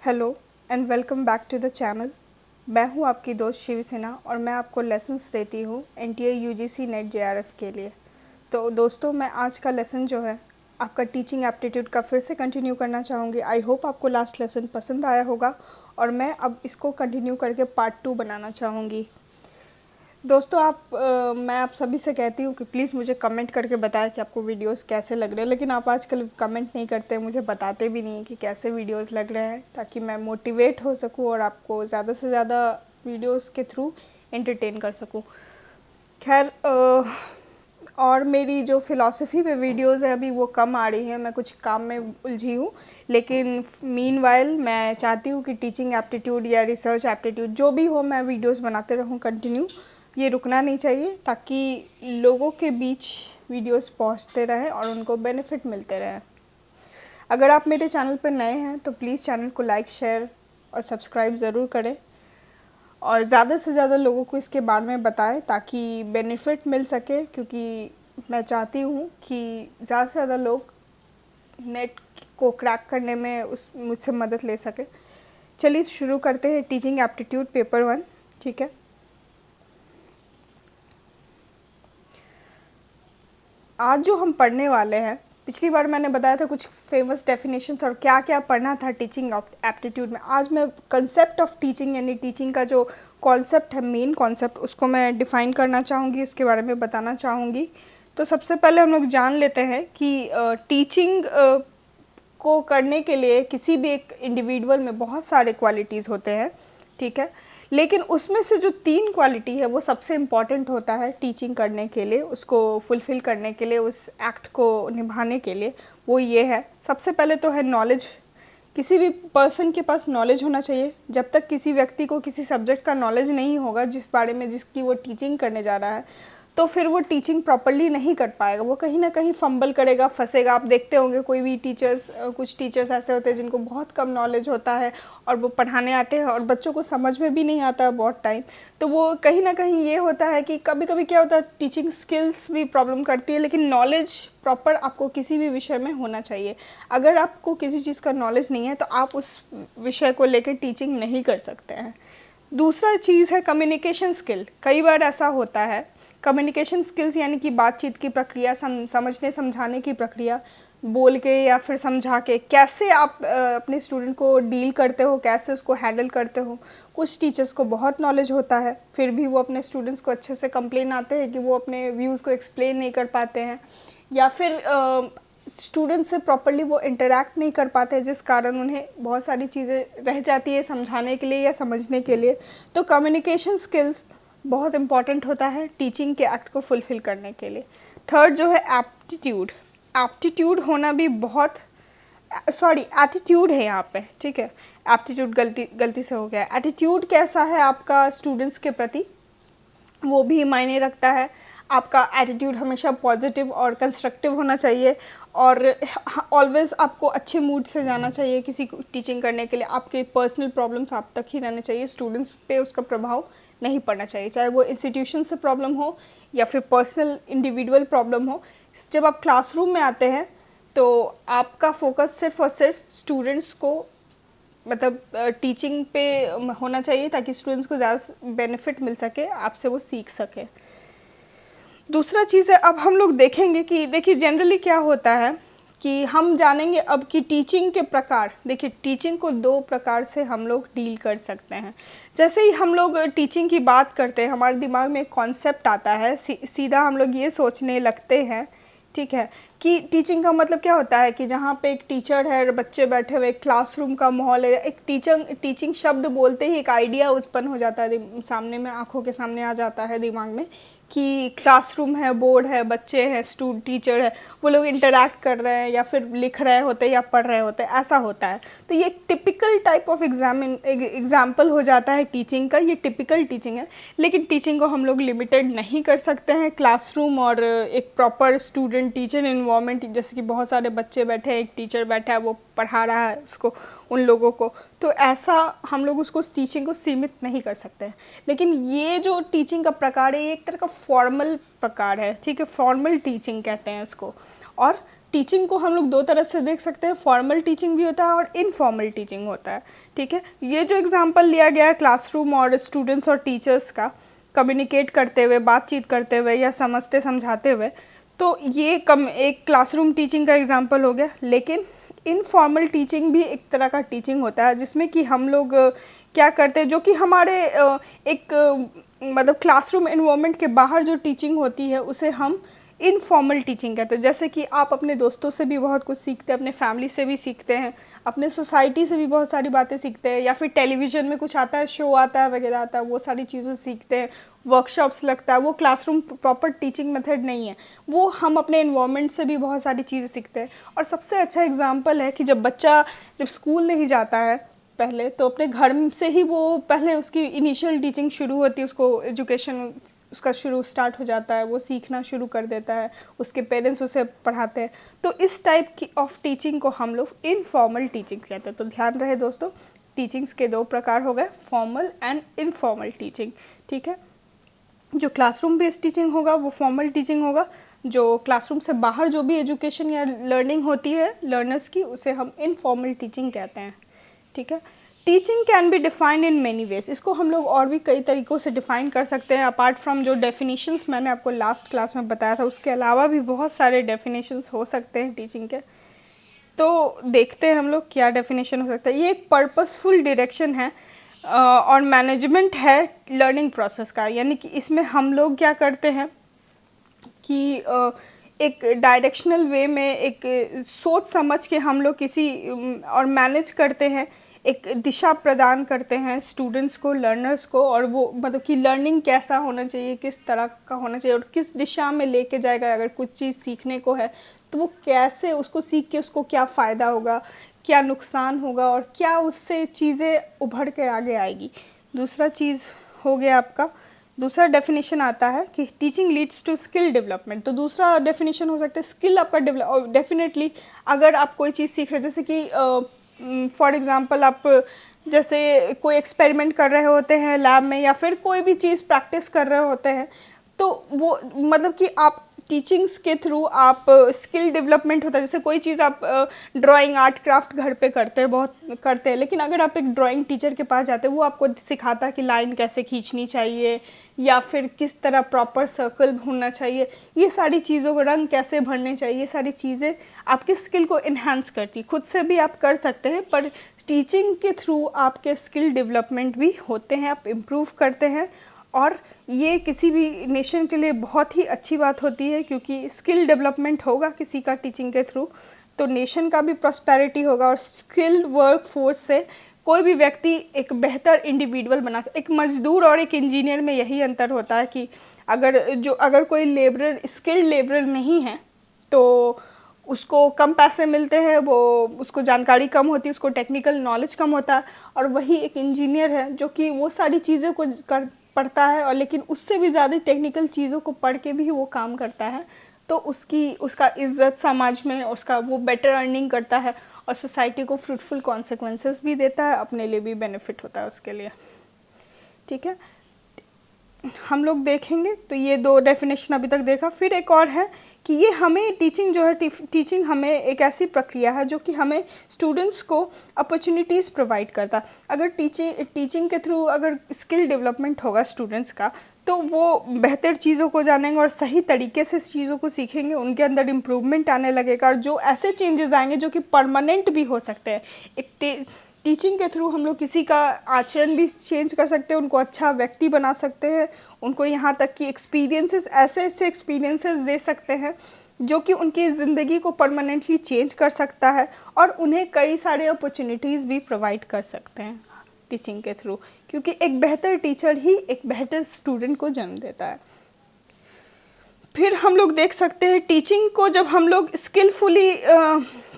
Hello and welcome back to the channel. मैं हूं आपकी दोस्त शिवसेना और मैं आपको लेसन्स देती हूं एनटीए यूजीसी नेट जेआरएफ के लिए। तो दोस्तों, मैं आज का लेसन जो है आपका टीचिंग एप्टीट्यूड का फिर से कंटिन्यू करना चाहूँगी। आई होप आपको लास्ट लेसन पसंद आया होगा और मैं अब इसको कंटिन्यू करके पार्ट 2 बनाना चाहूँगी। दोस्तों, मैं आप सभी से कहती हूँ कि प्लीज़ मुझे कमेंट करके बताएं कि आपको वीडियोस कैसे लग रहे हैं, लेकिन आप आजकल कमेंट नहीं करते, मुझे बताते भी नहीं हैं कि कैसे वीडियोस लग रहे हैं, ताकि मैं मोटिवेट हो सकूँ और आपको ज़्यादा से ज़्यादा वीडियोस के थ्रू एंटरटेन कर सकूँ। खैर, और मेरी जो फ़िलॉसफ़ी पे वीडियोज़ है अभी वो कम आ रही हैं, मैं कुछ काम में उलझी हूँ, लेकिन मीनवाइल मैं चाहती हूँ कि टीचिंग एप्टीट्यूड या रिसर्च एप्टीट्यूड जो भी हो, मैं वीडियोज़ बनाते रहूँ कंटिन्यू। ये रुकना नहीं चाहिए ताकि लोगों के बीच वीडियोस पहुंचते रहें और उनको बेनिफिट मिलते रहें। अगर आप मेरे चैनल पर नए हैं तो प्लीज़ चैनल को लाइक, शेयर और सब्सक्राइब ज़रूर करें और ज़्यादा से ज़्यादा लोगों को इसके बारे में बताएं ताकि बेनिफिट मिल सके, क्योंकि मैं चाहती हूँ कि ज़्यादा से ज़्यादा लोग नेट को क्रैक करने में मुझसे मदद ले सके। चलिए शुरू करते हैं टीचिंग एप्टीट्यूड पेपर 1। ठीक है, आज जो हम पढ़ने वाले हैं, पिछली बार मैंने बताया था कुछ फेमस डेफिनेशंस और क्या क्या पढ़ना था टीचिंग एप्टीट्यूड में। आज मैं कंसेप्ट ऑफ टीचिंग यानी टीचिंग का जो कॉन्सेप्ट है, मेन कॉन्सेप्ट, उसको मैं डिफ़ाइन करना चाहूँगी, उसके बारे में बताना चाहूँगी। तो सबसे पहले हम लोग जान लेते हैं कि टीचिंग को करने के लिए किसी भी एक इंडिविजुअल में बहुत सारे क्वालिटीज़ होते हैं। ठीक है, लेकिन उसमें से जो 3 क्वालिटी है वो सबसे इम्पॉर्टेंट होता है टीचिंग करने के लिए, उसको फुलफ़िल करने के लिए, उस एक्ट को निभाने के लिए। वो ये है, सबसे पहले तो है नॉलेज। किसी भी पर्सन के पास नॉलेज होना चाहिए। जब तक किसी व्यक्ति को किसी सब्जेक्ट का नॉलेज नहीं होगा जिस बारे में जिसकी वो टीचिंग करने जा रहा है, तो फिर वो टीचिंग प्रॉपर्ली नहीं कर पाएगा, वो कहीं ना कहीं फंबल करेगा, फंसेगा। आप देखते होंगे कोई भी कुछ टीचर्स ऐसे होते हैं जिनको बहुत कम नॉलेज होता है और वो पढ़ाने आते हैं और बच्चों को समझ में भी नहीं आता है बहुत टाइम। तो वो कहीं ना कहीं ये होता है कि कभी कभी क्या होता है, टीचिंग स्किल्स भी प्रॉब्लम करती है, लेकिन नॉलेज प्रॉपर आपको किसी भी विषय में होना चाहिए। अगर आपको किसी चीज़ का नॉलेज नहीं है तो आप उस विषय को लेकर टीचिंग नहीं कर सकते हैं। दूसरा चीज़ है कम्युनिकेशन स्किल। कई बार ऐसा होता है, कम्युनिकेशन स्किल्स यानी कि बातचीत की प्रक्रिया, समझने समझाने की प्रक्रिया, बोल के या फिर समझा के कैसे आप अपने स्टूडेंट को डील करते हो, कैसे उसको हैंडल करते हो। कुछ टीचर्स को बहुत नॉलेज होता है, फिर भी वो अपने स्टूडेंट्स को अच्छे से कंप्लेन आते हैं कि वो अपने व्यूज़ को एक्सप्लेन नहीं कर पाते हैं, या फिर स्टूडेंट से प्रॉपर्ली वो इंटरेक्ट नहीं कर पाते हैं, जिस कारण उन्हें बहुत सारी चीज़ें रह जाती है समझाने के लिए या समझने के लिए। तो कम्युनिकेशन स्किल्स बहुत इम्पॉर्टेंट होता है टीचिंग के एक्ट को फुलफ़िल करने के लिए। थर्ड जो है एप्टीट्यूड। एप्टीट्यूड होना भी बहुत, एटीट्यूड है यहाँ पे। ठीक है, एप्टीट्यूड गलती से हो गया। एटीट्यूड कैसा है आपका स्टूडेंट्स के प्रति, वो भी मायने रखता है। आपका एटीट्यूड हमेशा पॉजिटिव और कंस्ट्रक्टिव होना चाहिए और ऑलवेज़ आपको अच्छे मूड से जाना चाहिए किसी को टीचिंग करने के लिए। आपके पर्सनल प्रॉब्लम्स आप तक ही रहने चाहिए, स्टूडेंट्स पे उसका प्रभाव नहीं पड़ना चाहिए, चाहे वो इंस्टीट्यूशन से प्रॉब्लम हो या फिर पर्सनल इंडिविजुअल प्रॉब्लम हो। जब आप क्लासरूम में आते हैं तो आपका फोकस सिर्फ और सिर्फ स्टूडेंट्स को, मतलब टीचिंग पे होना चाहिए, ताकि स्टूडेंट्स को ज़्यादा बेनिफिट मिल सके, आपसे वो सीख सके। दूसरा चीज़ है, अब हम लोग देखेंगे कि देखिए जनरली क्या होता है कि हम जानेंगे अब कि टीचिंग के प्रकार। देखिए टीचिंग को 2 प्रकार से हम लोग डील कर सकते हैं। जैसे ही हम लोग टीचिंग की बात करते हैं, हमारे दिमाग में एक कॉन्सेप्ट आता है, सीधा हम लोग ये सोचने लगते हैं, ठीक है, कि टीचिंग का मतलब क्या होता है कि जहाँ पे एक टीचर है और बच्चे बैठे हुए, एक क्लासरूम का माहौल है। एक टीचिंग शब्द बोलते ही एक आइडिया उत्पन्न हो जाता है सामने में, आंखों के सामने आ जाता है दिमाग में कि क्लासरूम है, बोर्ड है, बच्चे हैं, टीचर है, वो लोग इंटरैक्ट कर रहे हैं या फिर लिख रहे होते हैं या पढ़ रहे होते हैं, ऐसा होता है। तो ये एक टिपिकल टाइप ऑफ एग्जाम्पल हो जाता है टीचिंग का, ये टिपिकल टीचिंग है। लेकिन टीचिंग को हम लोग लिमिटेड नहीं कर सकते हैं क्लासरूम और एक प्रॉपर स्टूडेंट टीचर इन्वायरमेंट, जैसे कि बहुत सारे बच्चे बैठे हैं, एक टीचर बैठा है, वो पढ़ा रहा है उसको, उन लोगों को, तो ऐसा हम लोग उसको टीचिंग को सीमित नहीं कर सकते हैं। लेकिन ये जो टीचिंग का प्रकार है, ये एक तरह का फॉर्मल प्रकार है, ठीक है, फॉर्मल टीचिंग कहते हैं इसको। और टीचिंग को हम लोग दो तरह से देख सकते हैं, फॉर्मल टीचिंग भी होता है और इनफॉर्मल टीचिंग होता है, ठीक है। ये जो एग्जांपल लिया गया है क्लासरूम और स्टूडेंट्स और टीचर्स का कम्युनिकेट करते हुए, बातचीत करते हुए या समझते समझाते हुए, तो ये एक क्लासरूम टीचिंग का एग्जांपल हो गया। लेकिन इनफॉर्मल टीचिंग भी एक तरह का टीचिंग होता है जिसमें कि हम लोग क्या करते हैं, जो कि हमारे एक मतलब क्लासरूम एनवायरनमेंट के बाहर जो टीचिंग होती है उसे हम इनफॉर्मल टीचिंग कहते हैं। जैसे कि आप अपने दोस्तों से भी बहुत कुछ सीखते हैं, अपने फैमिली से भी सीखते हैं, अपने सोसाइटी से भी बहुत सारी बातें सीखते हैं, या फिर टेलीविज़न में कुछ आता है, शो आता है वगैरह आता है, वो सारी चीज़ें सीखते हैं, वर्कशॉप्स लगता है। वो क्लासरूम प्रॉपर टीचिंग मेथड नहीं है, वो हम अपने एनवायरनमेंट से भी बहुत सारी चीज़ें सीखते हैं। और सबसे अच्छा एग्जाम्पल है कि जब स्कूल नहीं जाता है पहले, तो अपने घर से ही वो पहले उसकी इनिशियल टीचिंग शुरू होती है, उसको एजुकेशन उसका स्टार्ट हो जाता है, वो सीखना शुरू कर देता है, उसके पेरेंट्स उसे पढ़ाते हैं। तो इस टाइप की ऑफ टीचिंग को हम लोग इनफॉर्मल टीचिंग कहते हैं। तो ध्यान रहे दोस्तों, टीचिंग्स के दो प्रकार हो गए, फॉर्मल एंड इनफॉर्मल टीचिंग, ठीक है। जो क्लासरूम बेस्ड टीचिंग होगा वो फॉर्मल टीचिंग होगा, जो क्लासरूम से बाहर जो भी एजुकेशन या लर्निंग होती है लर्नर्स की, उसे हम इनफॉर्मल टीचिंग कहते हैं, ठीक है। Teaching can be defined in many ways, इसको हम लोग और भी कई तरीक़ों से डिफ़ाइन कर सकते हैं। अपार्ट फ्रॉम जो डेफिनेशंस मैंने आपको लास्ट क्लास में बताया था, उसके अलावा भी बहुत सारे डेफिनेशंस हो सकते हैं टीचिंग के। तो देखते हैं हम लोग क्या डेफिनेशन हो सकता है। ये एक पर्पसफुल डायरेक्शन है और मैनेजमेंट है लर्निंग प्रोसेस का, यानी कि इसमें हम लोग क्या करते हैं कि एक डायरेक्शनल वे में एक सोच समझ के हम लोग किसी और मैनेज करते हैं, एक दिशा प्रदान करते हैं स्टूडेंट्स को, लर्नर्स को, और वो मतलब कि लर्निंग कैसा होना चाहिए, किस तरह का होना चाहिए और किस दिशा में लेके जाएगा। अगर कुछ चीज़ सीखने को है तो वो कैसे उसको सीख के उसको क्या फ़ायदा होगा, क्या नुकसान होगा और क्या उससे चीज़ें उभर के आगे आएगी। दूसरा चीज़ हो गया आपका, दूसरा डेफिनेशन आता है कि teaching leads to skill development. तो दूसरा डेफिनेशन हो सकता है स्किल आपका डेवलप। डेफिनेटली अगर आप कोई चीज़ सीख रहे हैं, जैसे कि फॉर एग्ज़ाम्पल आप जैसे कोई एक्सपेरिमेंट कर रहे होते हैं लैब में, या फिर कोई भी चीज़ प्रैक्टिस कर रहे होते हैं, तो वो मतलब कि आप टीचिंग्स के थ्रू आप स्किल डेवलपमेंट होता है। जैसे कोई चीज़ आप ड्राइंग, आर्ट, क्राफ्ट घर पे करते हैं, बहुत करते हैं, लेकिन अगर आप एक ड्राइंग टीचर के पास जाते हैं, वो आपको सिखाता है कि लाइन कैसे खींचनी चाहिए या फिर किस तरह प्रॉपर सर्कल होना चाहिए, ये सारी चीज़ों को रंग कैसे भरने चाहिए, ये सारी चीज़ें आपके स्किल को इन्हांस करती है। खुद से भी आप कर सकते हैं, पर टीचिंग के थ्रू आपके स्किल डेवलपमेंट भी होते हैं, आप इम्प्रूव करते हैं। और ये किसी भी नेशन के लिए बहुत ही अच्छी बात होती है, क्योंकि स्किल डेवलपमेंट होगा किसी का टीचिंग के थ्रू, तो नेशन का भी प्रॉस्पेरिटी होगा। और स्किल्ड वर्क फोर्स से कोई भी व्यक्ति एक बेहतर इंडिविजुअल बना। एक मजदूर और एक इंजीनियर में यही अंतर होता है कि अगर कोई लेबरर स्किल्ड लेबरर नहीं है तो उसको कम पैसे मिलते हैं, उसको जानकारी कम होती है, उसको टेक्निकल नॉलेज कम होता है। और वही एक इंजीनियर है जो कि वो सारी चीज़ें को पढ़ता है, और लेकिन उससे भी ज़्यादा टेक्निकल चीज़ों को पढ़ के भी वो काम करता है, तो उसका इज़्ज़त समाज में, उसका वो बेटर अर्निंग करता है और सोसाइटी को फ्रूटफुल कॉन्सिक्वेंसेस भी देता है, अपने लिए भी बेनिफिट होता है उसके लिए, ठीक है। हम लोग देखेंगे तो ये दो डेफिनेशन अभी तक देखा। फिर एक और है कि ये हमें टीचिंग जो है, टीचिंग हमें एक ऐसी प्रक्रिया है जो कि हमें स्टूडेंट्स को अपॉर्चुनिटीज़ प्रोवाइड करता है। अगर टीचिंग के थ्रू अगर स्किल डेवलपमेंट होगा स्टूडेंट्स का, तो वो बेहतर चीज़ों को जानेंगे और सही तरीके से चीज़ों को सीखेंगे, उनके अंदर इम्प्रूवमेंट आने लगेगा, और जो ऐसे चेंजेस आएंगे जो कि परमानेंट भी हो सकते हैं। एक टीचिंग के थ्रू हम लोग किसी का आचरण भी चेंज कर सकते हैं, उनको अच्छा व्यक्ति बना सकते हैं, उनको यहाँ तक कि एक्सपीरियंसेस, ऐसे एक्सपीरियंसेस दे सकते हैं जो कि उनकी ज़िंदगी को परमानेंटली चेंज कर सकता है, और उन्हें कई सारे अपॉर्चुनिटीज़ भी प्रोवाइड कर सकते हैं टीचिंग के थ्रू, क्योंकि एक बेहतर टीचर ही एक बेहतर स्टूडेंट को जन्म देता है। फिर हम लोग देख सकते हैं टीचिंग को जब हम लोग स्किलफुली,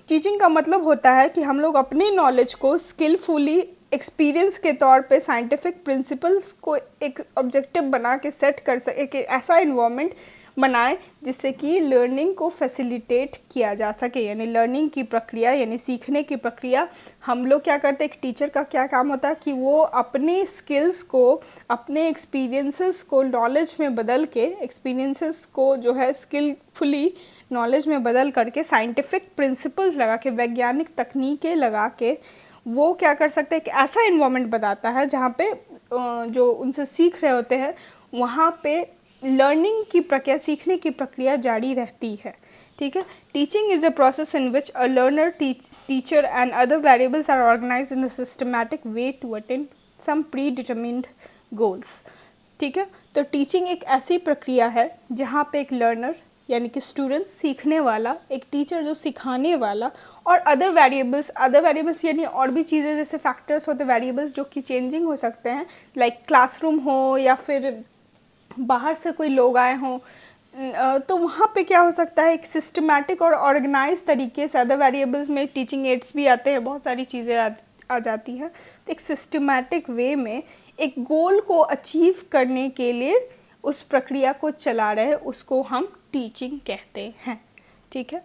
टीचिंग का मतलब होता है कि हम लोग अपने नॉलेज को स्किलफुली एक्सपीरियंस के तौर पे साइंटिफिक प्रिंसिपल्स को एक ऑब्जेक्टिव बना के सेट कर सके, एक ऐसा इन्वायरमेंट बनाएं जिससे कि लर्निंग को फैसिलिटेट किया जा सके। यानी लर्निंग की प्रक्रिया यानी सीखने की प्रक्रिया हम लोग क्या करते हैं, एक टीचर का क्या काम होता है कि वो अपने स्किल्स को, अपने एक्सपीरियंसेस को नॉलेज में बदल के, एक्सपीरियंसेस को जो है स्किलफुली नॉलेज में बदल करके, साइंटिफिक प्रिंसिपल्स लगा के, वैज्ञानिक तकनीकें लगा के वो क्या कर सकते हैं, एक ऐसा इन्वायरमेंट बताता है जहाँ पे जो उनसे सीख रहे होते हैं वहाँ पे लर्निंग की प्रक्रिया, सीखने की प्रक्रिया जारी रहती है। ठीक है। Teaching is a process in which a learner, teacher and other variables are organize in a systematic way to attain some predetermined goals. ठीक है। तो टीचिंग एक ऐसी प्रक्रिया है जहाँ पे एक लर्नर यानी कि स्टूडेंट सीखने वाला, एक टीचर जो सिखाने वाला, और अदर वेरिएबल्स यानी और भी चीज़ें जैसे फैक्टर्स होते हैं, वेरिएबल्स जो कि चेंजिंग हो सकते हैं, लाइक क्लासरूम हो या फिर बाहर से कोई लोग आए हों, तो वहाँ पे क्या हो सकता है, एक सिस्टमैटिक और ऑर्गेनाइज तरीके से, अदर वेरिएबल्स में टीचिंग एड्स भी आते हैं, बहुत सारी चीज़ें आ जाती हैं, तो एक सिस्टमैटिक वे में एक गोल को अचीव करने के लिए उस प्रक्रिया को चला रहे हैं, उसको हम टीचिंग कहते हैं। ठीक है।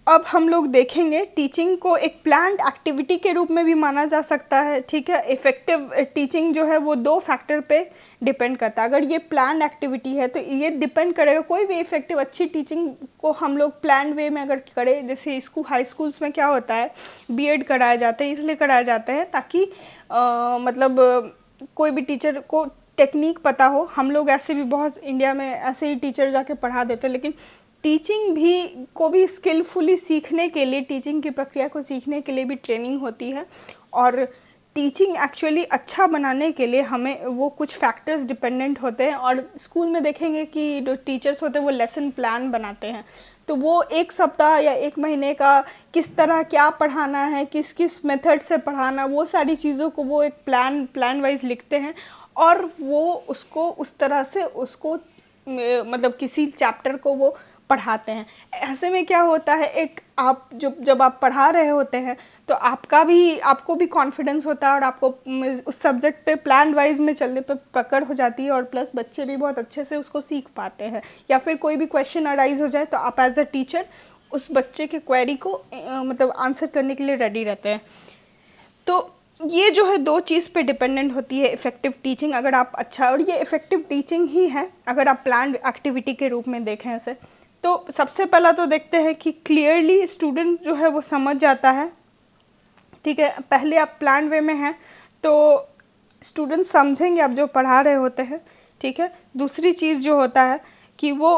अब हम लोग देखेंगे टीचिंग को एक प्लान्ड एक्टिविटी के रूप में भी माना जा सकता है। ठीक है। इफ़ेक्टिव टीचिंग जो है वो दो फैक्टर पे डिपेंड करता है। अगर ये प्लान एक्टिविटी है तो ये डिपेंड करेगा, कोई भी इफ़ेक्टिव अच्छी टीचिंग को हम लोग प्लान वे में अगर करें, जैसे हाई स्कूल्स में क्या होता है, बीएड कराए जाते हैं, इसलिए कराए जाते हैं ताकि मतलब कोई भी टीचर को टेक्निक पता हो। हम लोग ऐसे भी बहुत इंडिया में ऐसे ही टीचर जाके पढ़ा देते हैं, लेकिन टीचिंग को भी स्किलफुली सीखने के लिए, टीचिंग की प्रक्रिया को सीखने के लिए भी ट्रेनिंग होती है। और टीचिंग एक्चुअली अच्छा बनाने के लिए हमें वो कुछ फैक्टर्स डिपेंडेंट होते हैं। और स्कूल में देखेंगे कि जो टीचर्स होते हैं वो लेसन प्लान बनाते हैं, तो वो एक सप्ताह या एक महीने का किस तरह क्या पढ़ाना है, किस किस मेथड से पढ़ाना, वो सारी चीज़ों को वो एक प्लान वाइज लिखते हैं और वो उसको उस तरह से उसको मतलब किसी चैप्टर को वो पढ़ाते हैं। ऐसे में क्या होता है, एक आप जब आप पढ़ा रहे होते हैं तो आपको भी कॉन्फिडेंस होता है और आपको उस सब्जेक्ट पे प्लान वाइज में चलने पे पकड़ हो जाती है, और प्लस बच्चे भी बहुत अच्छे से उसको सीख पाते हैं। या फिर कोई भी क्वेश्चन अराइज हो जाए तो आप एज अ टीचर उस बच्चे के क्वेरी को मतलब आंसर करने के लिए रेडी रहते हैं। तो ये जो है दो चीज़ पे डिपेंडेंट होती है इफ़ेक्टिव टीचिंग। अगर आप अच्छा, और ये इफ़ेक्टिव टीचिंग ही है अगर आप प्लान एक्टिविटी के रूप में देखें इसे। तो सबसे पहला तो देखते हैं कि क्लियरली स्टूडेंट जो है वो समझ जाता है। ठीक है। पहले आप प्लान वे में हैं तो स्टूडेंट समझेंगे आप जो पढ़ा रहे होते हैं। ठीक है। दूसरी चीज़ जो होता है कि वो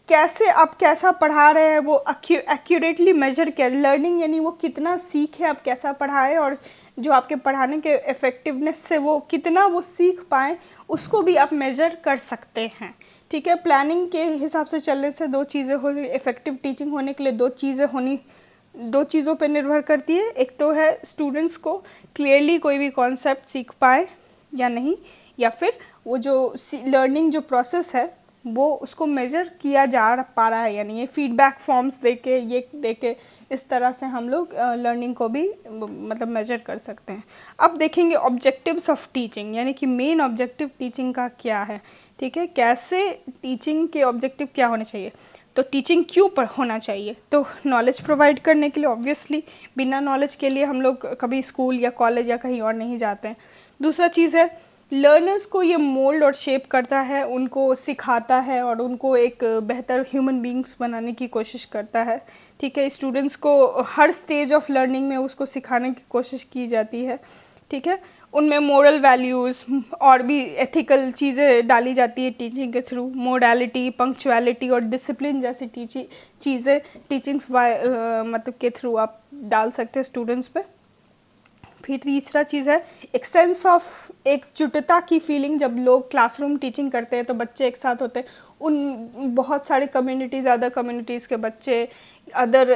कैसा पढ़ा रहे हैं, वो एक्यूरेटली मेजर किया, लर्निंग यानी वो कितना सीखे, आप कैसा पढ़ाए, और जो आपके पढ़ाने के इफ़ेक्टिवनेस से वो कितना वो सीख पाएँ, उसको भी आप मेजर कर सकते हैं। ठीक है। प्लानिंग के हिसाब से चलने से दो चीज़ें हो, इफ़ेक्टिव टीचिंग होने के लिए दो चीज़ों पे निर्भर करती है। एक तो है स्टूडेंट्स को क्लियरली कोई भी कॉन्सेप्ट सीख पाए या नहीं, या फिर वो जो लर्निंग जो प्रोसेस है वो उसको मेज़र किया जा पा रहा है, यानी ये फीडबैक फॉर्म्स देके इस तरह से हम लोग लर्निंग को भी मतलब मेजर कर सकते हैं। अब देखेंगे ऑब्जेक्टिव्स ऑफ टीचिंग, यानी कि मेन ऑब्जेक्टिव टीचिंग का क्या है। ठीक है। कैसे टीचिंग के ऑब्जेक्टिव क्या होने चाहिए, तो टीचिंग क्यों पर होना चाहिए, तो नॉलेज प्रोवाइड करने के लिए, ऑब्वियसली बिना नॉलेज के लिए हम लोग कभी स्कूल या कॉलेज या कहीं और नहीं जाते हैं। दूसरा चीज़ है लर्नर्स को ये मोल्ड और शेप करता है, उनको सिखाता है और उनको एक बेहतर ह्यूमन बींग्स बनाने की कोशिश करता है। ठीक है। स्टूडेंट्स को हर स्टेज ऑफ लर्निंग में उसको सिखाने की कोशिश की जाती है। ठीक है। उनमें मोरल वैल्यूज़ और भी एथिकल चीज़ें डाली जाती है टीचिंग के थ्रू। मोडालिटी, पंक्चुअलिटी और डिसिप्लिन जैसी चीज़ें टीचिंग्स मतलब के थ्रू आप डाल सकते हैं स्टूडेंट्स पे। फिर तीसरा चीज़ है एक सेंस ऑफ एकजुटता की फीलिंग। जब लोग क्लासरूम टीचिंग करते हैं तो बच्चे एक साथ होते हैं, उन बहुत सारे कम्युनिटीज़, अदर कम्युनिटीज़ के बच्चे, अदर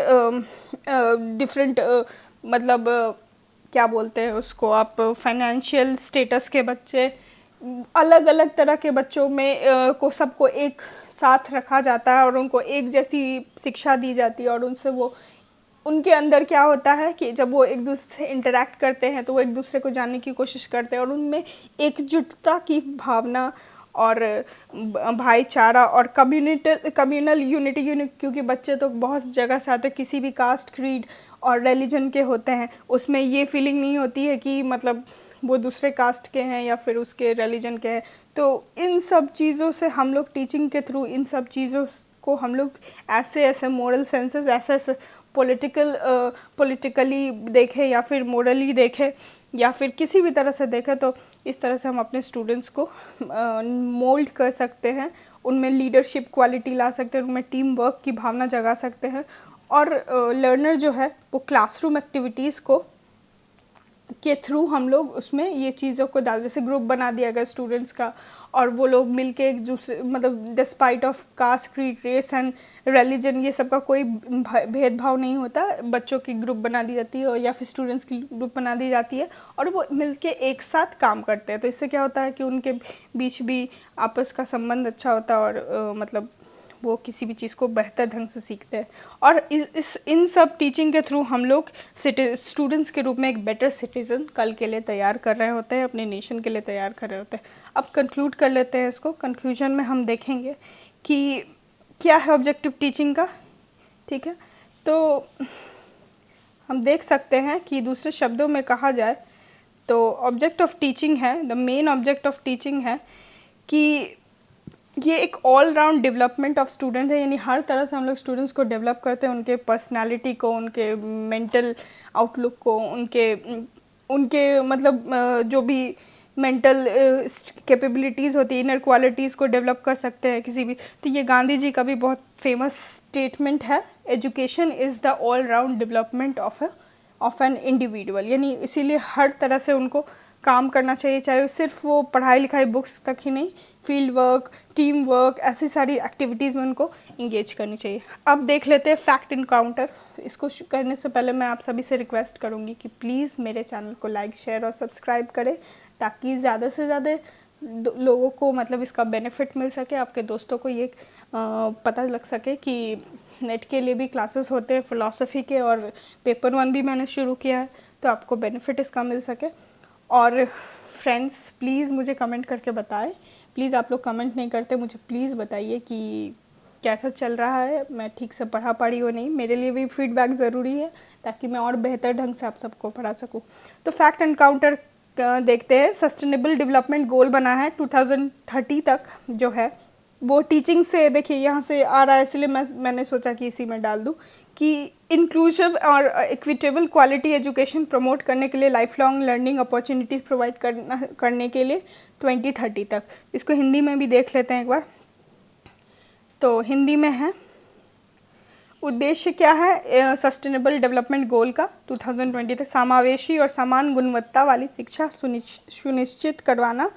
डिफरेंट मतलब क्या बोलते हैं उसको आप, फाइनेंशियल स्टेटस के बच्चे, अलग अलग तरह के बच्चों में को सबको एक साथ रखा जाता है और उनको एक जैसी शिक्षा दी जाती है। और उनसे वो उनके अंदर क्या होता है कि जब वो एक दूसरे से इंटरेक्ट करते हैं तो वो एक दूसरे को जानने की कोशिश करते हैं और उनमें एकजुटता की भावना और भाईचारा और कम्युनल यूनिटी, क्योंकि बच्चे तो बहुत जगह से आते हैं, किसी भी कास्ट, क्रीड और रिलीजन के होते हैं, उसमें ये फीलिंग नहीं होती है कि मतलब वो दूसरे कास्ट के हैं या फिर उसके रिलीजन के हैं। तो इन सब चीज़ों से हम लोग टीचिंग के थ्रू इन सब चीज़ों को हम लोग ऐसे ऐसे मोरल सेंसेस, ऐसे ऐसे पॉलिटिकली देखें या फिर मोरली देखें या फिर किसी भी तरह से देखें, तो इस तरह से हम अपने स्टूडेंट्स को मोल्ड कर सकते हैं, उनमें लीडरशिप क्वालिटी ला सकते हैं, उनमें टीम वर्क की भावना जगा सकते हैं। और लर्नर जो है वो क्लासरूम एक्टिविटीज़ को के थ्रू हम लोग उसमें ये चीज़ों को डाल, जैसे ग्रुप बना दिया गया स्टूडेंट्स का और वो लोग मिलके एक दूसरे मतलब despite of caste, creed, race and religion, ये सब का कोई भेदभाव नहीं होता, बच्चों की ग्रुप बना दी जाती है या फिर स्टूडेंट्स की ग्रुप बना दी जाती है और वो मिलके एक साथ काम करते हैं। तो इससे क्या होता है कि उनके बीच भी आपस का संबंध अच्छा होता है और मतलब वो किसी भी चीज़ को बेहतर ढंग से सीखते हैं। और इन सब टीचिंग के थ्रू हम लोग स्टूडेंट्स के रूप में एक बेटर सिटीज़न कल के लिए तैयार कर रहे होते हैं, अपने नेशन के लिए तैयार कर रहे होते हैं। अब कंक्लूड कर लेते हैं इसको। कंक्लूजन में हम देखेंगे कि क्या है ऑब्जेक्टिव टीचिंग का, ठीक है। तो हम देख सकते हैं कि दूसरे शब्दों में कहा जाए तो ऑब्जेक्ट ऑफ टीचिंग है, the main object of teaching है कि ये एक all round development of student है, यानी हर तरह से हम लोग स्टूडेंट्स को डेवलप करते हैं, उनके पर्सनालिटी को, उनके मेंटल आउटलुक को, उनके मतलब जो भी मेंटल कैपेबिलिटीज़ होती है, इनर क्वालिटीज़ को डेवलप कर सकते हैं किसी भी। तो ये गांधी जी का भी बहुत फेमस स्टेटमेंट है, education is the all round development of an individual, यानी इसीलिए हर तरह से उनको काम करना चाहिए, चाहे सिर्फ वो पढ़ाई लिखाई बुक्स तक ही नहीं, फील्ड वर्क, टीम वर्क, ऐसी सारी एक्टिविटीज़ में उनको इंगेज करनी चाहिए। अब देख लेते हैं फैक्ट इनकाउंटर। इसको करने से पहले मैं आप सभी से रिक्वेस्ट करूँगी कि प्लीज़ मेरे चैनल को लाइक, शेयर और सब्सक्राइब करें, ताकि ज़्यादा से ज़्यादा लोगों को मतलब इसका बेनिफिट मिल सके, आपके दोस्तों को ये पता लग सके कि नेट के लिए भी क्लासेस होते हैं फ़िलासफ़ी के, और पेपर 1 भी मैंने शुरू किया है, तो आपको बेनिफिट इसका मिल सके। और फ्रेंड्स प्लीज़ मुझे कमेंट करके बताएं, प्लीज़ आप लोग कमेंट नहीं करते, मुझे प्लीज़ बताइए कि कैसा चल रहा है, मैं ठीक से पढ़ा पाड़ी हो नहीं, मेरे लिए भी फीडबैक ज़रूरी है ताकि मैं और बेहतर ढंग से आप सबको पढ़ा सकूं। तो फैक्ट एनकाउंटर देखते हैं। सस्टेनेबल डेवलपमेंट गोल बना है 2030 तक जो है वो टीचिंग से, देखिए यहाँ से आ रहा है इसलिए मैंने सोचा कि इसी में डाल दूँ कि इंक्लूसिव और इक्विटेबल क्वालिटी एजुकेशन प्रमोट करने के लिए, life long learning opportunities provide करने के लिए 2030 तक। इसको हिंदी में भी देख लेते हैं एक बार। तो हिंदी में है, उद्देश्य क्या है सस्टेनेबल डेवलपमेंट गोल का 2020 तक, समावेशी और समान गुणवत्ता वाली शिक्षा सुनिश्चित करवाना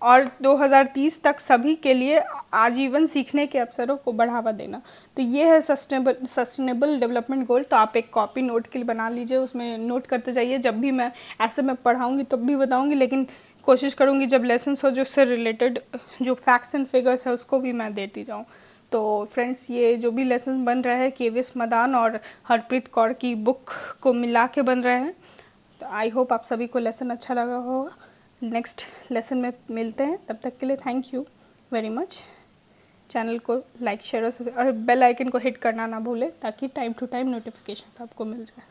और 2030 तक सभी के लिए आजीवन सीखने के अवसरों को बढ़ावा देना। तो ये है सस्टेनेबल डेवलपमेंट गोल। तो आप एक कॉपी नोट के लिए बना लीजिए, उसमें नोट करते जाइए, जब भी मैं ऐसे मैं पढ़ाऊँगी तब भी बताऊँगी, लेकिन कोशिश करूँगी जब लेसन्स हो जो उससे रिलेटेड जो फैक्ट्स एंड फिगर्स है उसको भी मैं देती जाऊँ। तो फ्रेंड्स ये जो भी लेसन बन रहा है केविस मदान और हरप्रीत कौर की बुक को मिला के बन रहे हैं। तो आई होप आप सभी को लेसन अच्छा लगा होगा। नेक्स्ट लेसन में मिलते हैं, तब तक के लिए thank you very much. Channel को लाइक, शेयर और बेल आइकन को हिट करना ना भूलें ताकि टाइम टू टाइम नोटिफिकेशन आपको मिल जाए।